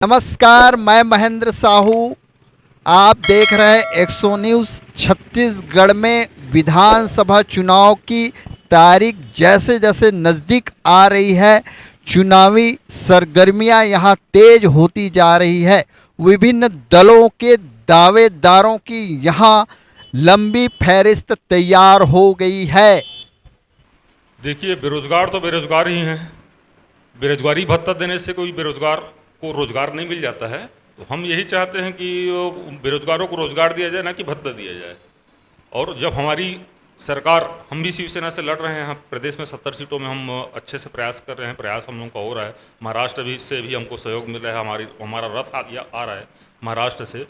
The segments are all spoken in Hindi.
नमस्कार, मैं महेंद्र साहू। आप देख रहे हैं एक्सो न्यूज़। छत्तीसगढ़ में विधानसभा चुनाव की तारीख जैसे जैसे नज़दीक आ रही है, चुनावी सरगर्मियां यहां तेज होती जा रही है। विभिन्न दलों के दावेदारों की यहां लंबी फहरिस्त तैयार हो गई है। देखिए, बेरोजगार तो बेरोजगार ही हैं। बेरोजगारी भत्ता देने से कोई बेरोजगार को रोजगार नहीं मिल जाता है। तो हम यही चाहते हैं कि बेरोजगारों को रोजगार दिया जाए, ना कि भत्ता दिया जाए। और जब हमारी सरकार, हम भी शिवसेना से लड़ रहे हैं, हम प्रदेश में 70 सीटों में हम अच्छे से प्रयास कर रहे हैं, प्रयास हम लोगों का हो रहा है। महाराष्ट्र भी से भी हमको सहयोग मिल रहा है, हमारा रथ आ रहा है महाराष्ट्र से।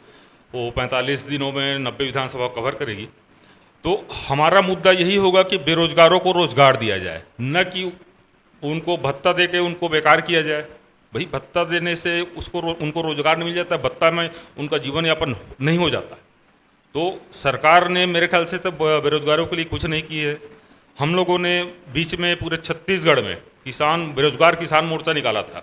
वो 45 दिनों में 90 विधानसभा कवर करेगी। तो हमारा मुद्दा यही होगा कि बेरोजगारों को रोजगार दिया जाए, न कि उनको भत्ता दे के उनको बेकार किया जाए। भाई, भत्ता देने से उनको रोजगार नहीं मिल जाता, भत्ता में उनका जीवन यापन नहीं हो जाता। तो सरकार ने मेरे ख्याल से तो बेरोजगारों के लिए कुछ नहीं की है। हम लोगों ने बीच में पूरे छत्तीसगढ़ में बेरोजगार किसान मोर्चा निकाला था।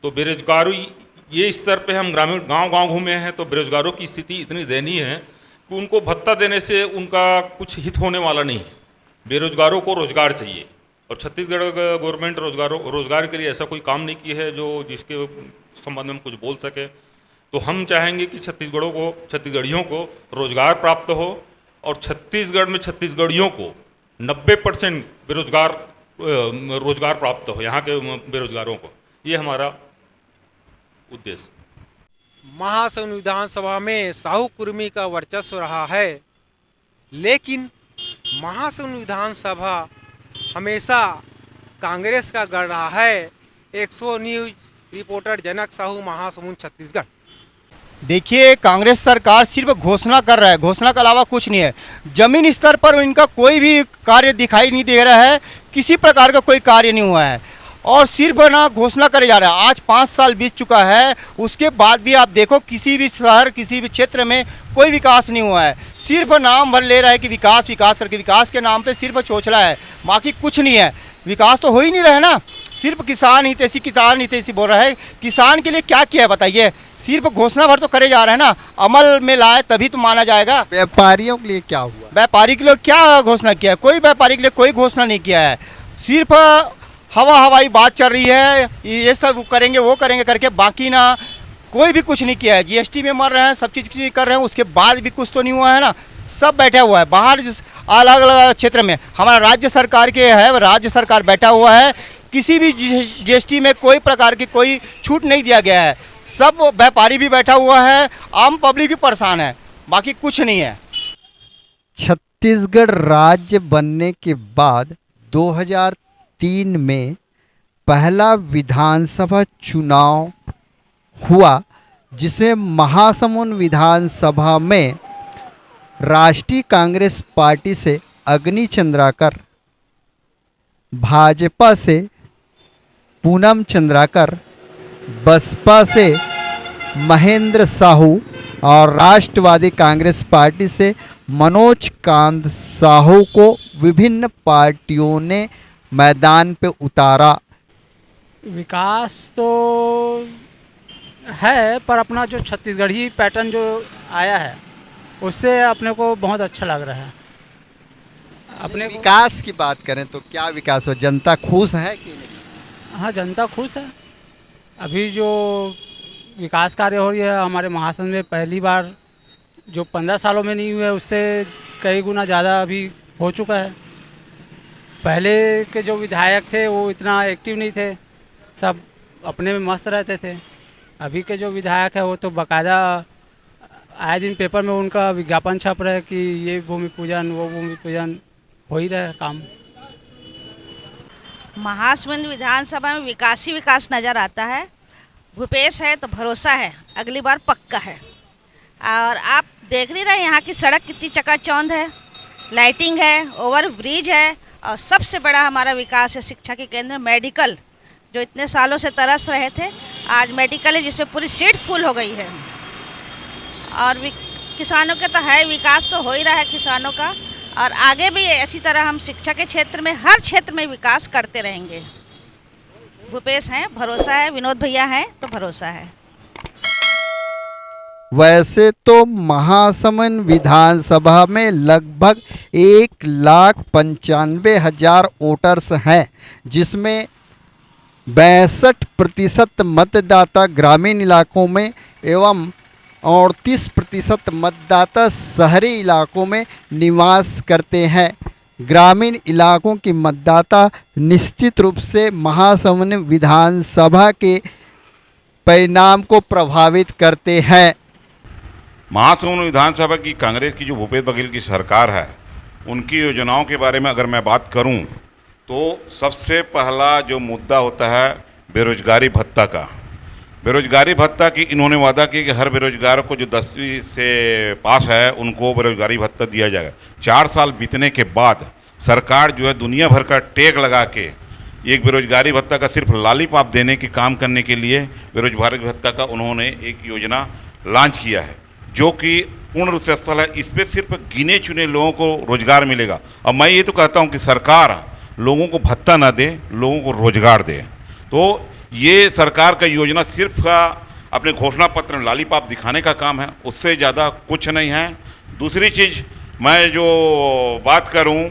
तो बेरोजगारी ये स्तर पे हम ग्रामीण गांव घूमे हैं, तो बेरोजगारों की स्थिति इतनी दयनीय है कि उनको भत्ता देने से उनका कुछ हित होने वाला नहीं है। बेरोजगारों को रोजगार चाहिए, और छत्तीसगढ़ गवर्नमेंट रोजगार के लिए ऐसा कोई काम नहीं किया है जिसके संबंध में हम कुछ बोल सके। तो हम चाहेंगे कि छत्तीसगढ़ियों को रोजगार प्राप्त हो, और छत्तीसगढ़ में छत्तीसगढ़ियों को 90% रोजगार प्राप्त हो, यहाँ के बेरोजगारों को। ये हमारा उद्देश्य। महासमुंद विधानसभा में साहू कुर्मी का वर्चस्व रहा है, लेकिन महासमुंद विधानसभा हमेशा कांग्रेस का गढ़ रहा है। एक्सो न्यूज रिपोर्टर जनक साहू, महासमुंद, छत्तीसगढ़। देखिए, कांग्रेस सरकार सिर्फ घोषणा कर रहा है, घोषणा के अलावा कुछ नहीं है। जमीन स्तर पर इनका कोई भी कार्य दिखाई नहीं दे रहा है, किसी प्रकार का कोई कार्य नहीं हुआ है, और सिर्फ ना घोषणा करे जा रहा है। आज 5 साल बीत चुका है, उसके बाद भी आप देखो किसी भी शहर, किसी भी क्षेत्र में कोई विकास नहीं हुआ है। सिर्फ नाम भर ले रहा है कि विकास विकास करके, विकास के नाम पे सिर्फ चोचला है, बाकी कुछ नहीं है। विकास तो हो ही नहीं रहा है ना। सिर्फ किसान हितैषी बोल रहा है। किसान के लिए क्या किया है बताइए? सिर्फ घोषणा भर तो करे जा रहे हैं ना, अमल में लाए तभी तो माना जाएगा। व्यापारियों के लिए क्या हुआ? व्यापारी के लिए क्या घोषणा किया है? कोई व्यापारी के लिए कोई घोषणा नहीं किया है। सिर्फ हवाई बात चल रही है, ये सब करेंगे वो करेंगे करके, बाकी ना कोई भी कुछ नहीं किया है। जीएसटी में मर रहे हैं, सब चीज़ कर रहे हैं, उसके बाद भी कुछ तो नहीं हुआ है ना। सब बैठा हुआ है बाहर, अलग अलग क्षेत्र में। हमारा राज्य सरकार के है, राज्य सरकार बैठा हुआ है। किसी भी जीएसटी में कोई प्रकार की कोई छूट नहीं दिया गया है। सब व्यापारी भी बैठा हुआ है, आम पब्लिक भी परेशान है, बाकी कुछ नहीं है। छत्तीसगढ़ राज्य बनने के बाद 2003 में पहला विधानसभा चुनाव हुआ, जिसमें महासमुंद विधानसभा में राष्ट्रीय कांग्रेस पार्टी से अग्नि चंद्राकर, भाजपा से पूनम चंद्राकर, बसपा से महेंद्र साहू और राष्ट्रवादी कांग्रेस पार्टी से मनोज कांत साहू को विभिन्न पार्टियों ने मैदान पे उतारा। विकास तो है, पर अपना जो छत्तीसगढ़ी पैटर्न जो आया है, उससे अपने को बहुत अच्छा लग रहा है। अपने विकास की बात करें तो क्या विकास हो? जनता खुश है कि नहीं? हाँ, जनता खुश है। अभी जो विकास कार्य हो रही है हमारे महासमुंद में, पहली बार जो 15 सालों में नहीं हुआ है, उससे कई गुना ज़्यादा अभी हो चुका है। पहले के जो विधायक थे वो इतना एक्टिव नहीं थे, सब अपने में मस्त रहते थे। अभी के जो विधायक है वो तो बाकायदा आए दिन पेपर में उनका विज्ञापन छप रहा है कि ये भूमि पूजन, वो भूमि पूजन, हो ही रहा है काम। महासमुंद विधानसभा में विकास ही विकास नज़र आता है। भूपेश है तो भरोसा है, अगली बार पक्का है। और आप देख नहीं रहे यहाँ की सड़क कितनी चकाचौंध है, लाइटिंग है, ओवर ब्रिज है, और सबसे बड़ा हमारा विकास है शिक्षा के केंद्र, मेडिकल, जो इतने सालों से तरस रहे थे, आज मेडिकल है जिसमें पूरी सीट फुल हो गई है। और किसानों के तो है, विकास तो हो ही रहा है किसानों का, और आगे भी इसी तरह हम शिक्षा के क्षेत्र में, हर क्षेत्र में विकास करते रहेंगे। भूपेश हैं, भरोसा है, विनोद भैया हैं तो भरोसा है। वैसे तो महासमुंद विधानसभा में लगभग 1,95,000 वोटर्स हैं, जिसमें 62% मतदाता ग्रामीण इलाकों में एवं 38% मतदाता शहरी इलाकों में निवास करते हैं। ग्रामीण इलाकों की मतदाता निश्चित रूप से महासमुंद विधानसभा के परिणाम को प्रभावित करते हैं। महासमुंद विधानसभा की कांग्रेस की जो भूपेश बघेल की सरकार है, उनकी योजनाओं के बारे में अगर मैं बात करूं तो सबसे पहला जो मुद्दा होता है बेरोजगारी भत्ता का। बेरोजगारी भत्ता की इन्होंने वादा किया कि हर बेरोजगार को जो 10वीं से पास है उनको बेरोजगारी भत्ता दिया जाएगा। 4 साल बीतने के बाद सरकार जो है दुनिया भर का टैग लगा के एक बेरोजगारी भत्ता का सिर्फ लॉलीपॉप देने के काम करने के लिए बेरोजगारी भत्ता का उन्होंने एक योजना लॉन्च किया है, जो कि पूर्ण रूप से सफल है। इस पर सिर्फ गिने चुने लोगों को रोजगार मिलेगा। और मैं ये तो कहता हूँ कि सरकार लोगों को भत्ता ना दे, लोगों को रोजगार दे। तो ये सरकार का योजना सिर्फ अपने घोषणा पत्र में लॉलीपॉप दिखाने का काम है, उससे ज़्यादा कुछ नहीं है। दूसरी चीज़ मैं जो बात करूं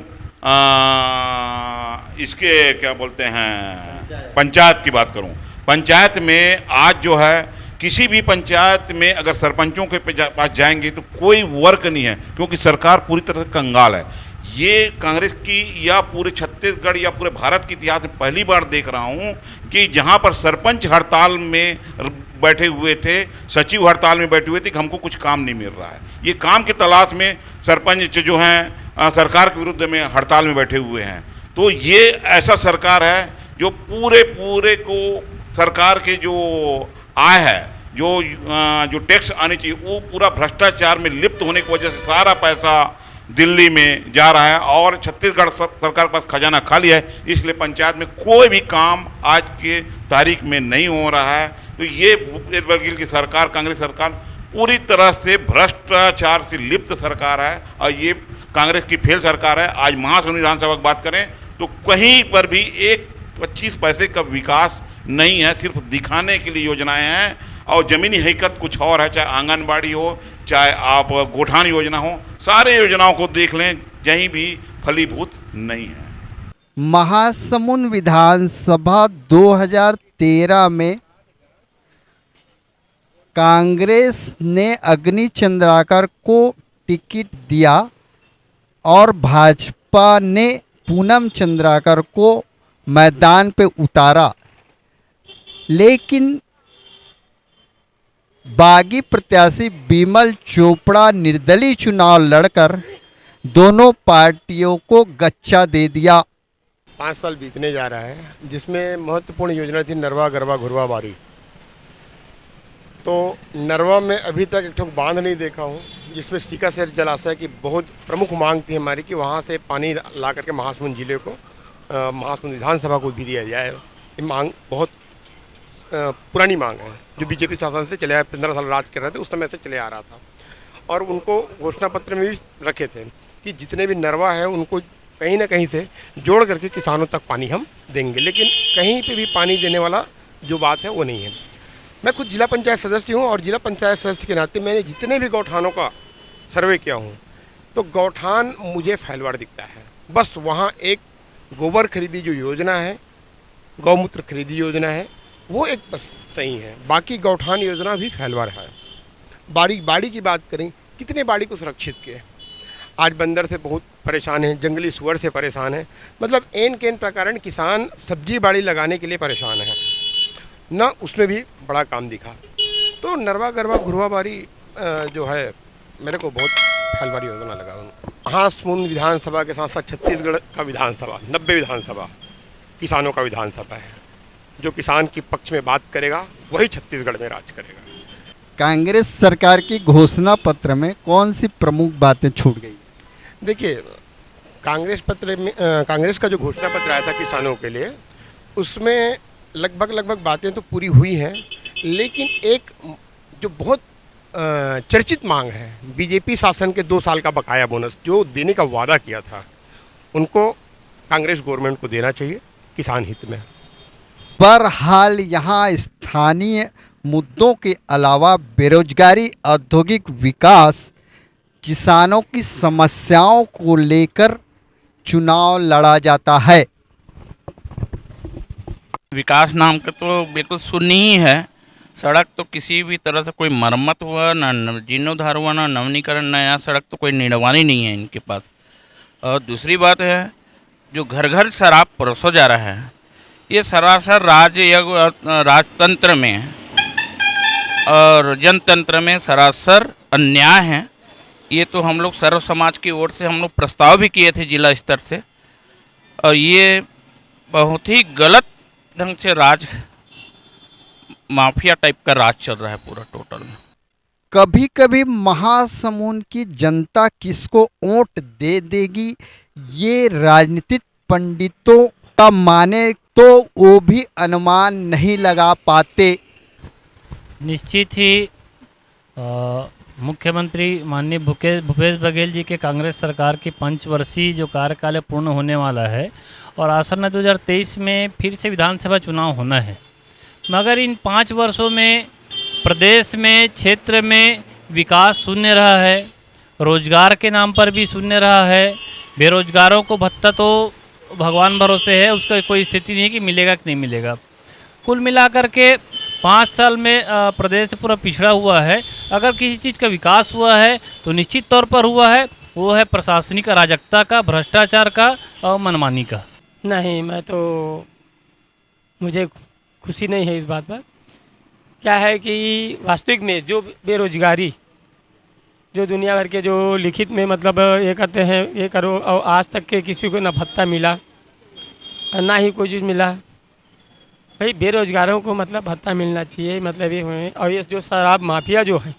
इसके क्या बोलते हैं पंचायत की बात करूं, पंचायत में आज जो है किसी भी पंचायत में अगर सरपंचों के पास जाएंगे तो कोई वर्क नहीं है, क्योंकि सरकार पूरी तरह से कंगाल है। ये कांग्रेस की या पूरे छत्तीसगढ़ या पूरे भारत के इतिहास में पहली बार देख रहा हूँ कि जहाँ पर सरपंच हड़ताल में बैठे हुए थे, सचिव हड़ताल में बैठे हुए थे कि हमको कुछ काम नहीं मिल रहा है। ये काम की तलाश में सरपंच जो हैं सरकार के विरुद्ध में हड़ताल में बैठे हुए हैं। तो ये ऐसा सरकार है जो पूरे को सरकार के जो आय है, जो टैक्स आनी चाहिए, वो पूरा भ्रष्टाचार में लिप्त होने की वजह से सारा पैसा दिल्ली में जा रहा है और छत्तीसगढ़ सरकार के पास खजाना खाली है। इसलिए पंचायत में कोई भी काम आज के तारीख में नहीं हो रहा है। तो ये भूपेश बघेल की सरकार, कांग्रेस सरकार पूरी तरह से भ्रष्टाचार से लिप्त सरकार है और ये कांग्रेस की फेल सरकार है। आज महासमुंद विधानसभा की बात करें तो कहीं पर भी 25 पैसे का विकास नहीं है, सिर्फ दिखाने के लिए योजनाएं हैं और ज़मीनी हकीकत कुछ और है। चाहे आंगनबाड़ी हो, चाहे आप गोठान योजना हो, सारे योजनाओं को देख लें, कहीं भी फलीभूत नहीं है। महासमुंद विधानसभा 2013 में कांग्रेस ने अग्नि चंद्राकर को टिकट दिया और भाजपा ने पूनम चंद्राकर को मैदान पे उतारा, लेकिन बागी प्रत्याशी बिमल चोपड़ा निर्दलीय चुनाव लड़कर दोनों पार्टियों को गच्चा दे दिया। 5 साल बीतने जा रहा है, जिसमें महत्वपूर्ण योजना थी नरवा गरवा घुरवा बारी। तो नरवा में अभी तक एक ठोक बांध नहीं देखा हूँ, जिसमें सीकासैर जलाशय की बहुत प्रमुख मांग थी हमारी कि वहाँ से पानी ला करके महासमुंद जिले को, महासमुंद विधानसभा को भी दिया जाए। ये मांग बहुत पुरानी मांग है, जो बीजेपी शासन से चले आए, 15 साल राज कर रहे थे, उस समय से चले आ रहा था। और उनको घोषणा पत्र में भी रखे थे कि जितने भी नरवा है उनको कहीं ना कहीं से जोड़ करके किसानों तक पानी हम देंगे, लेकिन कहीं पे भी पानी देने वाला जो बात है वो नहीं है। मैं खुद जिला पंचायत सदस्य हूँ और जिला पंचायत सदस्य के नाते मैंने जितने भी गौठानों का सर्वे किया हूँ तो गौठान मुझे फैलवाड़ दिखता है। बस वहाँ एक गोबर खरीदी जो योजना है, गौमूत्र खरीदी योजना है, वो एक बस सही है, बाकी गौठान योजना भी फैलवाड़ है। बाड़ी की बात करें, कितने बाड़ी को सुरक्षित किए। आज बंदर से बहुत परेशान है, जंगली सुअर से परेशान है, मतलब एन केन प्रकार किसान सब्जी बाड़ी लगाने के लिए परेशान है ना, उसमें भी बड़ा काम दिखा। तो नरवा गरवा घुरवा बारी जो है मेरे को बहुत फैलवाड़ योजना लगा। महासमुंद विधानसभा के साथ साथ छत्तीसगढ़ का विधानसभा 90 विधानसभा किसानों का विधानसभा है। जो किसान के पक्ष में बात करेगा वही छत्तीसगढ़ में राज करेगा। कांग्रेस सरकार की घोषणा पत्र में कौन सी प्रमुख बातें छूट गई? देखिए, कांग्रेस का जो घोषणा पत्र आया था किसानों के लिए, उसमें लगभग बातें तो पूरी हुई हैं, लेकिन एक जो बहुत चर्चित मांग है, बीजेपी शासन के 2 साल का बकाया बोनस जो देने का वादा किया था, उनको कांग्रेस गवर्नमेंट को देना चाहिए किसान हित में। बहरहाल यहाँ स्थानीय मुद्दों के अलावा बेरोजगारी, औद्योगिक विकास, किसानों की समस्याओं को लेकर चुनाव लड़ा जाता है। विकास नाम का तो बिल्कुल शून्य ही है। सड़क तो किसी भी तरह से कोई मरम्मत हुआ ना, जीर्णोद्धार हुआ ना, नवीनीकरण, नया सड़क तो कोई निर्माण ही नहीं है इनके पास। और दूसरी बात है, जो घर घर शराब परोसा जा रहा है, ये सरासर राजतंत्र में और जनतंत्र में सरासर अन्याय है। ये तो हम लोग सर्व समाज की ओर से हम लोग प्रस्ताव भी किए थे जिला स्तर से, और ये बहुत ही गलत ढंग से राज माफिया टाइप का राज चल रहा है पूरा टोटल में। कभी कभी महासमुंद की जनता किसको वोट दे देगी, ये राजनीतिक पंडितों का माने तो वो भी अनुमान नहीं लगा पाते। निश्चित ही मुख्यमंत्री माननीय भूपेश बघेल जी के कांग्रेस सरकार की 5 वर्षीय जो कार्यकाल पूर्ण होने वाला है और आसन्न 2023 में फिर से विधानसभा चुनाव होना है, मगर इन 5 वर्षों में प्रदेश में, क्षेत्र में विकास शून्य रहा है, रोजगार के नाम पर भी शून्य रहा है। बेरोजगारों को भत्ता तो भगवान भरोसे है, उसका कोई स्थिति नहीं कि मिलेगा कि नहीं मिलेगा। कुल मिलाकर के 5 साल में प्रदेश पूरा पिछड़ा हुआ है। अगर किसी चीज़ का विकास हुआ है तो निश्चित तौर पर हुआ है, वो है प्रशासनिक अराजकता का, भ्रष्टाचार का और मनमानी का। नहीं, मुझे खुशी नहीं है इस बात पर। क्या है कि वास्तविक में जो बेरोजगारी, जो दुनिया भर के जो लिखित में मतलब ये करते हैं, ये करो, और आज तक के किसी को ना भत्ता मिला और ना ही कोई चीज़ मिला। भाई बेरोजगारों को मतलब भत्ता मिलना चाहिए, मतलब ये हुए। और ये जो शराब माफिया जो है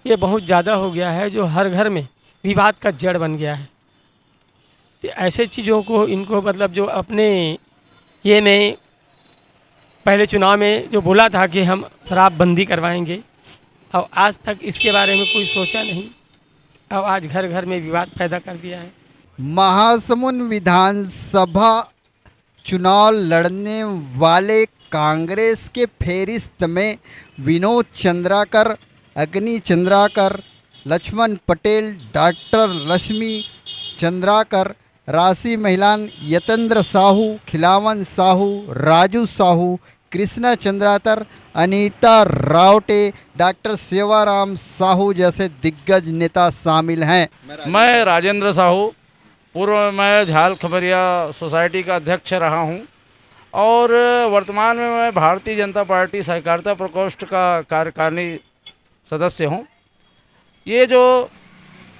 ये बहुत ज़्यादा हो गया है, जो हर घर में विवाद का जड़ बन गया है। तो ऐसे चीज़ों को इनको मतलब जो अपने ये में पहले चुनाव में जो बोला था कि हम शराबबंदी करवाएंगे, और आज तक इसके बारे में कोई सोचा नहीं, और आज घर घर में विवाद पैदा कर दिया है। महासमुंद विधानसभा चुनाव लड़ने वाले कांग्रेस के फेरिस्त में विनोद चंद्राकर, अग्नि चंद्राकर, लक्ष्मण पटेल, डॉक्टर लक्ष्मी चंद्राकर, राशि महिलान यतेंद्र साहू, खिलावन साहू, राजू साहू, कृष्णा चंद्राकर, अनीता रावटे, डॉक्टर सेवाराम साहू जैसे दिग्गज नेता शामिल हैं। मैं राजेंद्र साहू, पूर्व मैं झाल खबरिया सोसाइटी का अध्यक्ष रहा हूं, और वर्तमान में मैं भारतीय जनता पार्टी सहकारिता प्रकोष्ठ का कार्यकारिणी सदस्य हूं। ये जो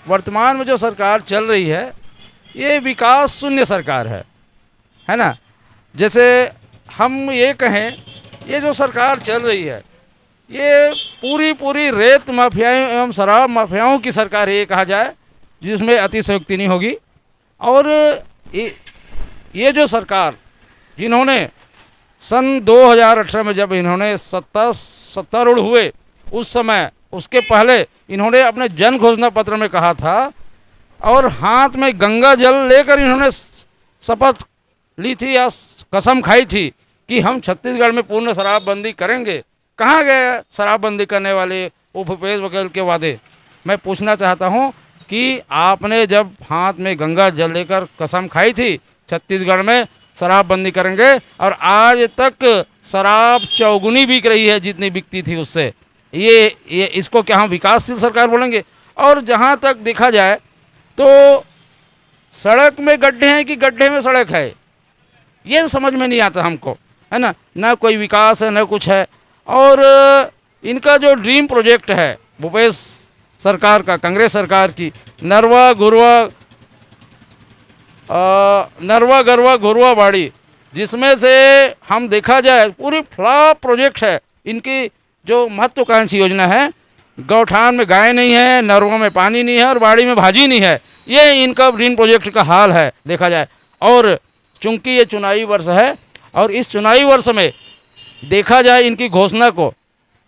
वर्तमान में जो सरकार चल रही है, ये विकास शून्य सरकार है ना। जैसे हम ये कहें, ये जो सरकार चल रही है ये पूरी रेत माफियाओं एवं शराब माफियाओं की सरकार है, ये कहा जाए, जिसमें अतिशयोक्ति नहीं होगी। और ये जो सरकार, जिन्होंने सन 2018 में जब इन्होंने सत्तारूढ़ हुए, उस समय उसके पहले इन्होंने अपने जन घोषणा पत्र में कहा था, और हाथ में गंगा जल लेकर इन्होंने शपथ ली थी या कसम खाई थी कि हम छत्तीसगढ़ में पूर्ण शराबबंदी करेंगे। कहाँ गए शराबबंदी करने वाले वो भूपेश बघेल के वादे? मैं पूछना चाहता हूँ कि आपने जब हाथ में गंगा जल लेकर कसम खाई थी छत्तीसगढ़ में शराबबंदी करेंगे, और आज तक शराब चौगुनी बिक रही है जितनी बिकती थी उससे, ये इसको क्या हम विकासशील सरकार बोलेंगे? और जहाँ तक देखा जाए तो सड़क में गड्ढे हैं कि गड्ढे में सड़क है, ये समझ में नहीं आता हमको, है ना। ना कोई विकास है, ना कुछ है। और इनका जो ड्रीम प्रोजेक्ट है भूपेश सरकार का, कांग्रेस सरकार की, नरवा गरवा घुरवा बाड़ी, जिसमें से हम देखा जाए पूरी फ्लॉप प्रोजेक्ट है। इनकी जो महत्वाकांक्षी योजना है, गौठान में गाय नहीं है, नरवा में पानी नहीं है, और बाड़ी में भाजी नहीं है, ये इनका ड्रीम प्रोजेक्ट का हाल है देखा जाए। और चूंकि ये चुनावी वर्ष है, और इस चुनावी वर्ष में देखा जाए इनकी घोषणा को,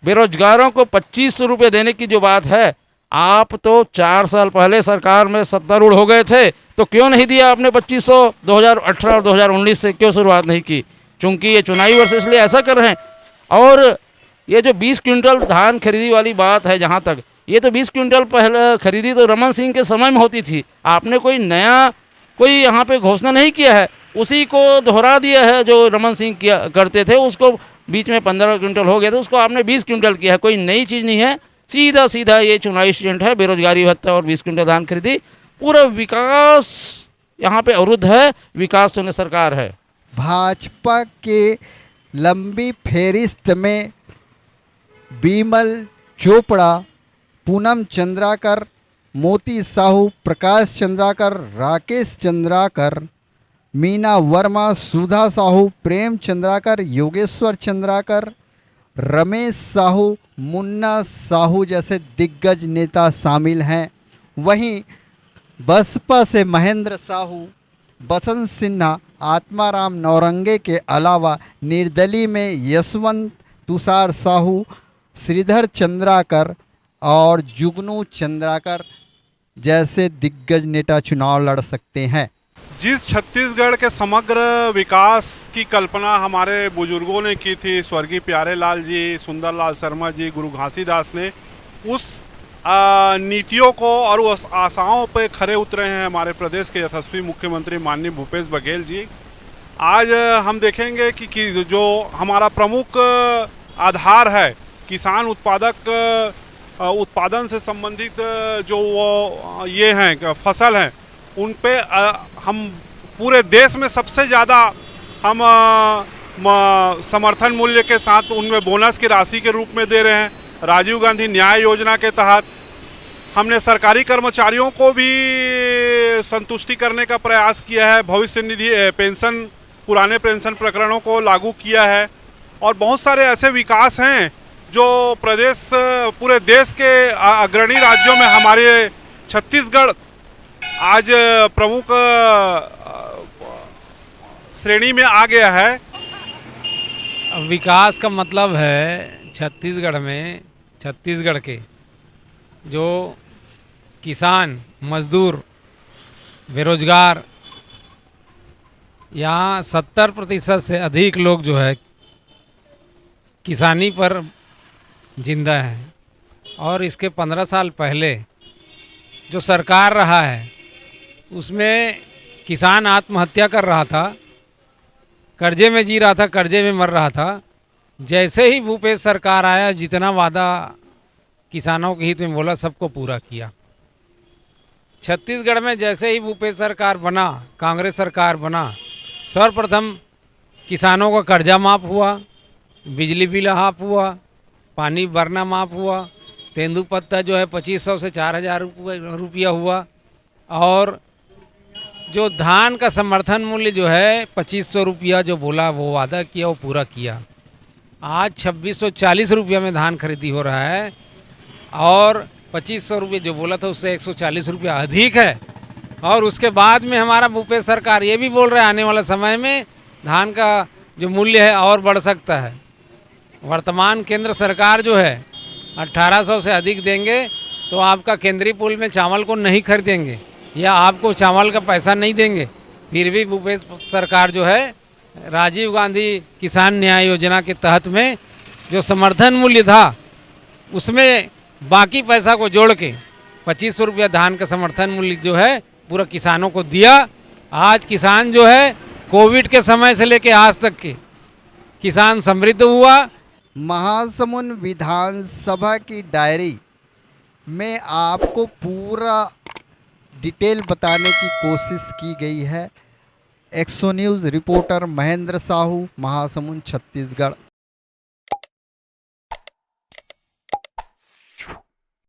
बेरोजगारों को 2500 रुपये देने की जो बात है, आप तो 4 साल पहले सरकार में सत्तारूढ़ हो गए थे, तो क्यों नहीं दिया आपने 2500? 2018 और 2019 से क्यों शुरुआत नहीं की? चूंकि ये चुनावी वर्ष इसलिए ऐसा कर रहे हैं। और ये जो 20 क्विंटल धान खरीदी वाली बात है, जहाँ तक ये तो 20 क्विंटल पहले खरीदी तो रमन सिंह के समय में होती थी। आपने कोई नया कोई यहाँ पे घोषणा नहीं किया है, उसी को दोहरा दिया है जो रमन सिंह किया करते थे। उसको बीच में 15 क्विंटल हो गया था, उसको आपने 20 क्विंटल किया है। कोई नई चीज़ नहीं है, सीधा सीधा ये चुनावी स्टंट है। बेरोजगारी भत्ता और 20 क्विंटल धान खरीदी, पूरा विकास यहाँ पे अवरुद्ध है, विकास शून्य सरकार है। भाजपा के लंबी फेरिस्त में बीमल चोपड़ा, पूनम चंद्राकर, मोती साहू, प्रकाश चंद्राकर, राकेश चंद्राकर, मीना वर्मा, सुधा साहू, प्रेम चंद्राकर, योगेश्वर चंद्राकर, रमेश साहू, मुन्ना साहू जैसे दिग्गज नेता शामिल हैं। वहीं बसपा से महेंद्र साहू, बसंत सिन्हा, आत्माराम नौरंगे के अलावा निर्दलीय में यशवंत, तुषार साहू, श्रीधर चंद्राकर और जुगनू चंद्राकर जैसे दिग्गज नेता चुनाव लड़ सकते हैं। जिस छत्तीसगढ़ के समग्र विकास की कल्पना हमारे बुजुर्गों ने की थी, स्वर्गीय प्यारेलाल जी, सुंदरलाल शर्मा जी, गुरु घासीदास ने, उस नीतियों को और उस आशाओं पे खरे उतरे हैं हमारे प्रदेश के यशस्वी मुख्यमंत्री माननीय भूपेश बघेल जी। आज हम देखेंगे कि जो हमारा प्रमुख आधार है, किसान उत्पादन से संबंधित जो वो ये हैं फसल हैं, उन पे हम पूरे देश में सबसे ज़्यादा हम समर्थन मूल्य के साथ उनमें बोनस की राशि के रूप में दे रहे हैं। राजीव गांधी न्याय योजना के तहत हमने सरकारी कर्मचारियों को भी संतुष्टि करने का प्रयास किया है। भविष्य निधि पेंशन, पुराने पेंशन प्रकरणों को लागू किया है और बहुत सारे ऐसे विकास हैं जो प्रदेश पूरे देश के अग्रणी राज्यों में हमारे छत्तीसगढ़ आज प्रमुख श्रेणी में आ गया है। विकास का मतलब है छत्तीसगढ़ में, छत्तीसगढ़ के जो किसान, मजदूर, बेरोजगार, यहाँ 70% से अधिक लोग जो है किसानी पर जिंदा है। और इसके 15 साल पहले जो सरकार रहा है उसमें किसान आत्महत्या कर रहा था, कर्जे में जी रहा था, कर्जे में मर रहा था। जैसे ही भूपेश सरकार आया, जितना वादा किसानों के हित में बोला सबको पूरा किया। छत्तीसगढ़ में जैसे ही भूपेश सरकार बना, कांग्रेस सरकार बना, सर्वप्रथम किसानों का कर्जा माफ़ हुआ, बिजली बिल हाफ हुआ, पानी भरना माफ़ हुआ, तेंदुपत्ता जो है 2500 से 4000 रुपया हुआ और जो धान का समर्थन मूल्य जो है 2500 रुपया जो बोला वो वादा किया वो पूरा किया। आज 2640 रुपया में धान खरीदी हो रहा है और 2500 रुपये जो बोला था उससे 140 रुपया अधिक है। और उसके बाद में हमारा भूपेश सरकार ये भी बोल रहा है आने वाले समय में धान का जो मूल्य है और बढ़ सकता है। वर्तमान केंद्र सरकार जो है 1800 से अधिक देंगे तो आपका केंद्रीय पूल में चावल को नहीं खरीदेंगे या आपको चावल का पैसा नहीं देंगे। फिर भी भूपेश सरकार जो है राजीव गांधी किसान न्याय योजना के तहत में जो समर्थन मूल्य था उसमें बाकी पैसा को जोड़ के 2500 रुपया धान का समर्थन मूल्य जो है पूरा किसानों को दिया। आज किसान जो है कोविड के समय से लेके आज तक के किसान समृद्ध हुआ। महासमुंद विधानसभा की डायरी में आपको पूरा डिटेल बताने की कोशिश की गई है। एक्सो न्यूज़ रिपोर्टर महेंद्र साहू, महासमुंद, छत्तीसगढ़।